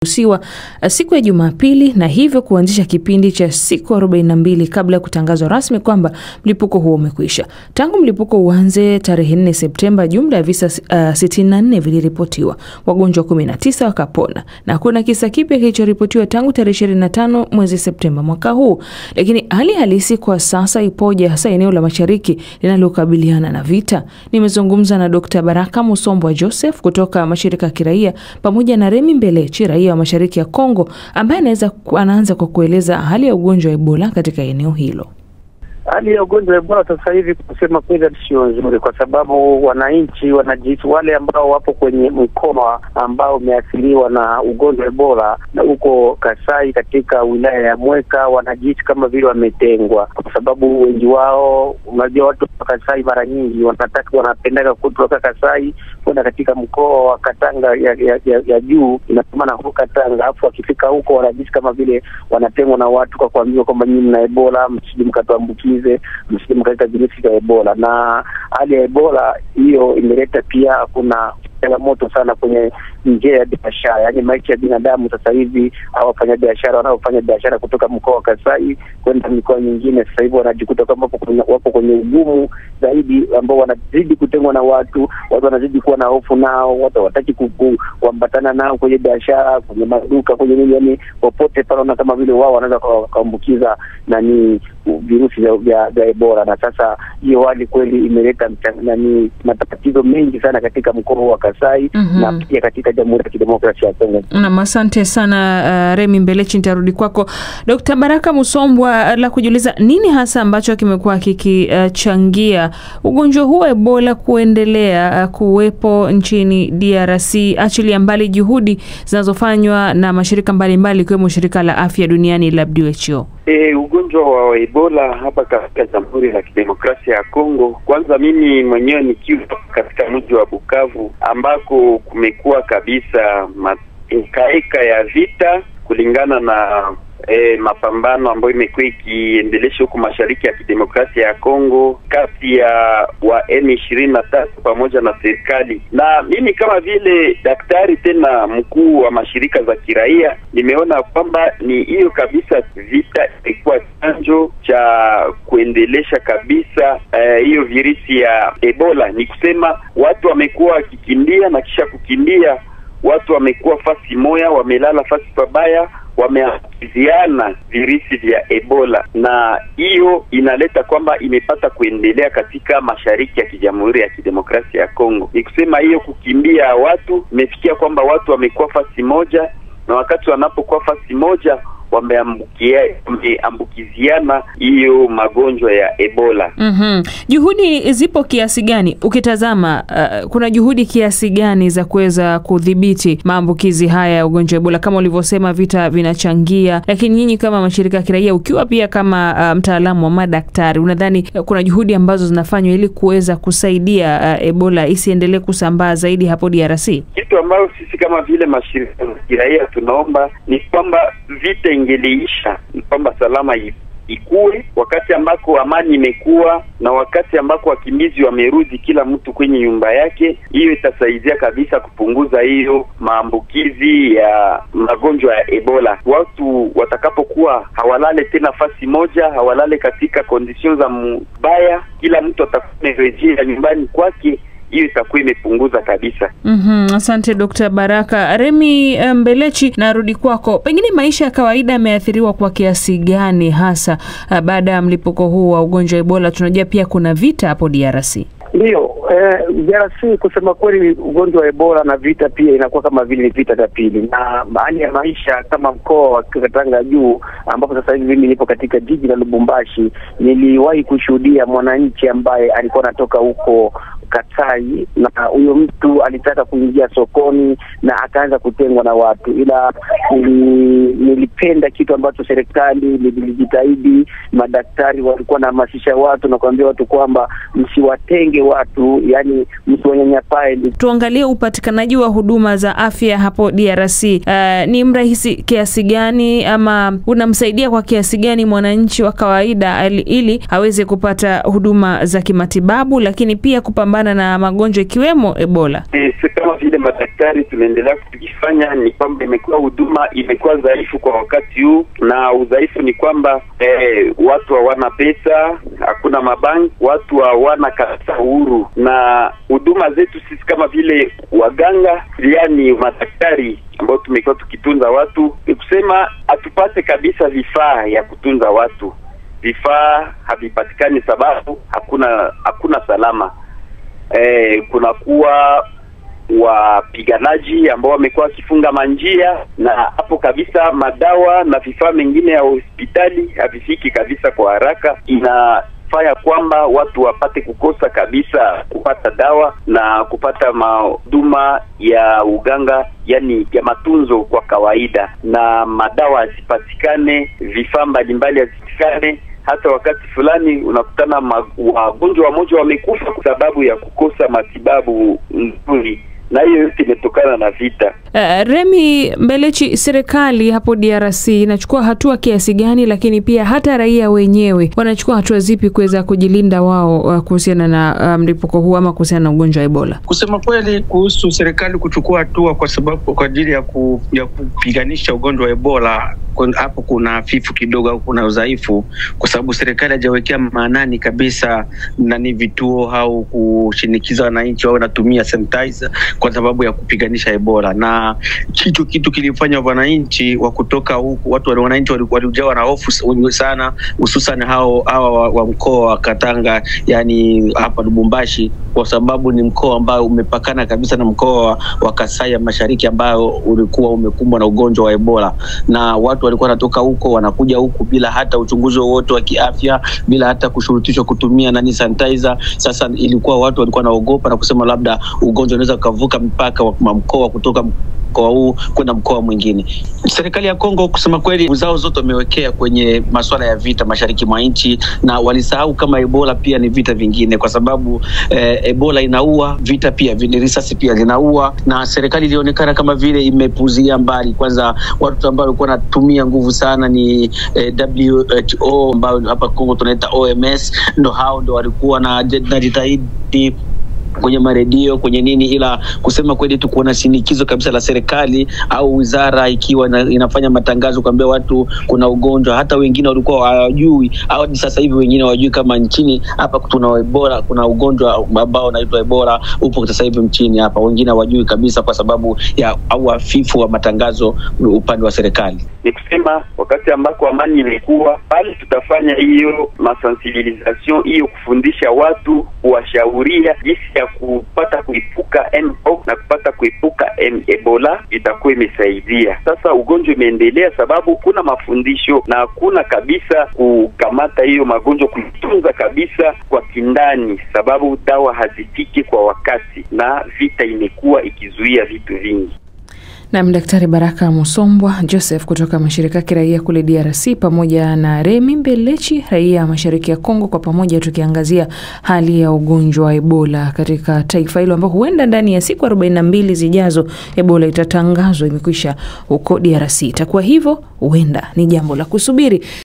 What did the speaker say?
usiwa siku ya Jumapili na hivyo kuanzisha kipindi cha siku 42 kabla ya kutangazwa rasmi kwamba mlipuko huo umekwisha. Tangu mlipuko uanze tarehe 4 Septemba, jumla ya visa 64 viliripotiwa. Wagonjwa 19 wakapona na kuna kisa kipya kilichoripotiwa tangu tarehe 25 mwezi Septemba mwaka huu. Lakini hali halisi kwa sasa ipoje hasa eneo la Mashariki linalokabiliana na vita? Nimezungumza na Dr. Baraka Musombwa Joseph kutoka mashirika ya kiraia pamoja na Remi Mbelechi, raia wa Mashariki ya Kongo, ambaye anaanza kwa kueleza hali ya ugonjwa wa Ebola katika eneo hilo. Hali ya ugonjwa wa Ebola sasa hivi kusema kweli sio nzuri, kwa sababu wananchi wanajisi wale ambao wapo kwenye mkoa ambao umeathiriwa na ugonjwa wa Ebola na huko Kasai katika wilaya ya Mweka wanajisi kama vile wametengwa, kwa sababu wengi wao, unajua watu wa Kasai mara nyingi wanapendaka kutoka Kasai kwenda katika mkoa wa Katanga ya juu, inasema na huko Katanga, afu wakifika huko wanajisi kama vile wanatengwa na watu kwa kuambiwa kwamba nyinyi mna Ebola, msije mkatuambukize, msije mkaleta virusi vya Ebola. Na hali ya Ebola hiyo imeleta pia kuna changamoto sana kwenye njia ya biashara, yani maisha ya binadamu sasa hivi. Au wafanya biashara wanaofanya biashara kutoka mkoa wa Kasai kwenda mikoa mingine sasa hivi wanajikuta kama wapo kwenye ugumu zaidi, ambao wanazidi kutengwa na watu wanazidi kuwa na hofu nao, watu hawataki kuambatana nao kwenye biashara, kwenye maduka, kwenye nini, yani popote pale kama vile wao wanaweza kuambukiza nani virusi vya Ebola. Na sasa hiyo hali kweli imeleta matatizo mengi sana katika mkoa wa Kasai na pia katika Jamhuri ya Kidemokrasia ya Kongo. Na asante sana Remi Mbelechi, nitarudi kwako. Dr. Baraka Musombwa, la kujiuliza nini hasa ambacho kimekuwa kikichangia ugonjwa huu wa Ebola kuendelea kuwepo nchini DRC, achilia mbali juhudi zinazofanywa na mashirika mbalimbali ikiwemo shirika la afya duniani la WHO? Ugonjwa wa Ebola hapa katika Jamhuri ya Kidemokrasia ya Kongo, kwanza mimi mwenyewe nikiwa katika mji wa Bukavu ambako kumekuwa kabisa eka ya vita kulingana na mapambano ambayo imekuwa ikiendelesha huko Mashariki ya Kidemokrasia ya Kongo kati ya wa M23 pamoja na serikali. Na mimi kama vile daktari tena mkuu wa mashirika za kiraia, nimeona kwamba ni hiyo kabisa vita ilikuwa chanjo cha kuendelesha kabisa hiyo virusi ya Ebola. Ni kusema watu wamekuwa wakikimbia na kisha kukimbia watu wamekuwa fasi moja, wamelala fasi pabaya, wameambukiziana virusi vya Ebola, na hiyo inaleta kwamba imepata kuendelea katika Mashariki ya Jamhuri ya Kidemokrasia ya Kongo. Ni kusema hiyo kukimbia watu imefikia kwamba watu wamekuwa fasi moja, na wakati wanapokuwa fasi moja wameambukiziana hiyo magonjwa ya Ebola. Juhudi zipo kiasi gani? Ukitazama kuna juhudi kiasi gani za kuweza kudhibiti maambukizi haya ya ugonjwa wa Ebola? Kama ulivyosema vita vinachangia, lakini nyinyi kama mashirika ya kiraia, ukiwa pia kama mtaalamu wa madaktari, unadhani kuna juhudi ambazo zinafanywa ili kuweza kusaidia Ebola isiendelee kusambaa zaidi hapo DRC? Kitu ambayo sisi kama vile mashirika ya kiraia tunaomba ni kwamba vita ingeliisha, ni kwamba salama ikue, wakati ambako amani imekuwa na wakati ambako wakimbizi wamerudi kila mtu kwenye nyumba yake. Hiyo itasaidia kabisa kupunguza hiyo maambukizi ya magonjwa ya Ebola. Watu watakapokuwa hawalale tena fasi moja, hawalale katika conditions za mbaya, kila mtu atakuwa amerejea nyumbani kwake, hiyo itakuwa imepunguza kabisa. Asante Dr. Baraka. Remi Mbelechi, narudi kwako. Pengine maisha ya kawaida yameathiriwa kwa kiasi gani hasa baada ya mlipuko huu wa ugonjwa wa Ebola? Tunajua pia kuna vita hapo DRC. Ndio, DRC kusema kweli ugonjwa wa Ebola na vita pia inakuwa kama vile vita vya pili. Na hali ya maisha kama mkoa wa Katanga juu, ambapo sasa hivi mimi nipo katika jiji la Lubumbashi, niliwahi kushuhudia mwananchi ambaye alikuwa anatoka huko Kasai, na huyo mtu alitaka kuingia sokoni na akaanza kutengwa na watu. Ila nilipenda kitu ambacho serikali ilijitahidi, madaktari walikuwa nahamasisha watu na kuambia watu kwamba msiwatenge watu, yani msiwanyanyapae. Tuangalie upatikanaji wa huduma za afya hapo DRC. Ni mrahisi kiasi gani ama unamsaidia kwa kiasi gani mwananchi wa kawaida ili aweze kupata huduma za kimatibabu lakini pia kupambana na magonjwa ikiwemo Ebola? kama vile madaktari tunaendelea tukifanya ni kwamba huduma imekuwa dhaifu kwa wakati huu, na udhaifu ni kwamba watu hawana pesa, hakuna mabanki, watu hawana kabisa uhuru, na huduma zetu sisi kama vile waganga, yani madaktari ambao tumekuwa tukitunza watu, ni kusema hatupate kabisa vifaa ya kutunza watu. Vifaa havipatikani sababu hakuna salama. Kunakuwa wapiganaji ambao wamekuwa wakifunga manjia, na hapo kabisa madawa na vifaa mengine ya hospitali havifiki kabisa kwa haraka. Inafanya kwamba watu wapate kukosa kabisa kupata dawa na kupata huduma ya uganga, yani ya matunzo kwa kawaida, na madawa yasipatikane, vifaa mbalimbali yasipatikane. Hata wakati fulani unakutana wagonjwa wamoja wamekufa kwa sababu ya kukosa matibabu nzuri, na hiyo yote imetokana na vita. Remi Mbelechi, serikali hapo DRC inachukua hatua kiasi gani, lakini pia hata raia wenyewe wanachukua hatua zipi kuweza kujilinda wao kuhusiana na mlipuko huu ama kuhusiana na ugonjwa wa Ebola? Kusema kweli, kuhusu serikali kuchukua hatua kwa ajili ya kupiganisha ugonjwa wa Ebola, hapo kuna hafifu kidogo au kuna udhaifu, kwa sababu serikali hajawekea maanani kabisa nani vituo au kushinikiza wananchi wao natumia sanitizer kwa sababu ya kupiganisha Ebola. Na kitu kilifanya wananchi wa kutoka huku, wananchi walijawa na hofu sana, hususan hao wa mkoa wa Katanga, yani hapa Lubumbashi, kwa sababu ni mkoa ambao umepakana kabisa na mkoa wa Kasai ya Mashariki ambao ulikuwa umekumbwa na ugonjwa wa Ebola, na watu walikuwa wanatoka huko wanakuja huku bila hata uchunguzi wowote wa kiafya, bila hata kushurutishwa kutumia sanitizer. Sasa ilikuwa watu walikuwa naogopa na kusema labda ugonjwa unaweza kuvuka mpaka wa mkoa kutoka mkoa huu kwenda mkoa mwingine. Serikali ya Kongo kusema kweli uzao zote wamewekea kwenye masuala ya vita mashariki mwa nchi, na walisahau kama Ebola pia ni vita vingine, kwa sababu Ebola inaua, vita pia risasi pia zinaua, na serikali ilionekana kama vile imepuzia mbali. Kwanza watu ambao walikuwa wanatumia nguvu sana ni WHO ambao hapa Kongo tunaita OMS, ndo walikuwa na jitahidi kwenye maredio kwenye nini, ila kusema kweli tu kuona shinikizo kabisa la serikali au wizara ikiwa inafanya matangazo kuambia watu kuna ugonjwa. Hata wengine walikuwa hawajui, au sasa hivi wengine hawajui kama nchini hapa kuna Ebola, kuna ugonjwa ambao unaitwa Ebola upo sasa hivi nchini hapa. Wengine hawajui kabisa kwa sababu ya hafifu wa matangazo upande wa serikali. Ni kusema wakati ambako amani ilikuwa pale, tutafanya hiyo masensibilisation, hiyo kufundisha watu, kuwashauria jinsi ya kupata kuepuka mpox na kupata kuepuka Ebola, itakuwa imesaidia. Sasa ugonjwa imeendelea sababu kuna mafundisho na kuna kabisa kukamata hiyo magonjwa, kuitunza kabisa kwa kindani, sababu dawa hazifiki kwa wakati na vita imekuwa ikizuia vitu vingi. Na Daktari Baraka Musombwa Joseph kutoka mashirika ya kiraia kule DRC pamoja na Remi Mbelechi, raia mashariki ya Kongo, kwa pamoja tukiangazia hali ya ugonjwa wa Ebola katika taifa hilo, ambao huenda ndani ya siku 42 zijazo Ebola itatangazwa imekwisha huko DRC. Itakuwa hivyo, huenda ni jambo la kusubiri.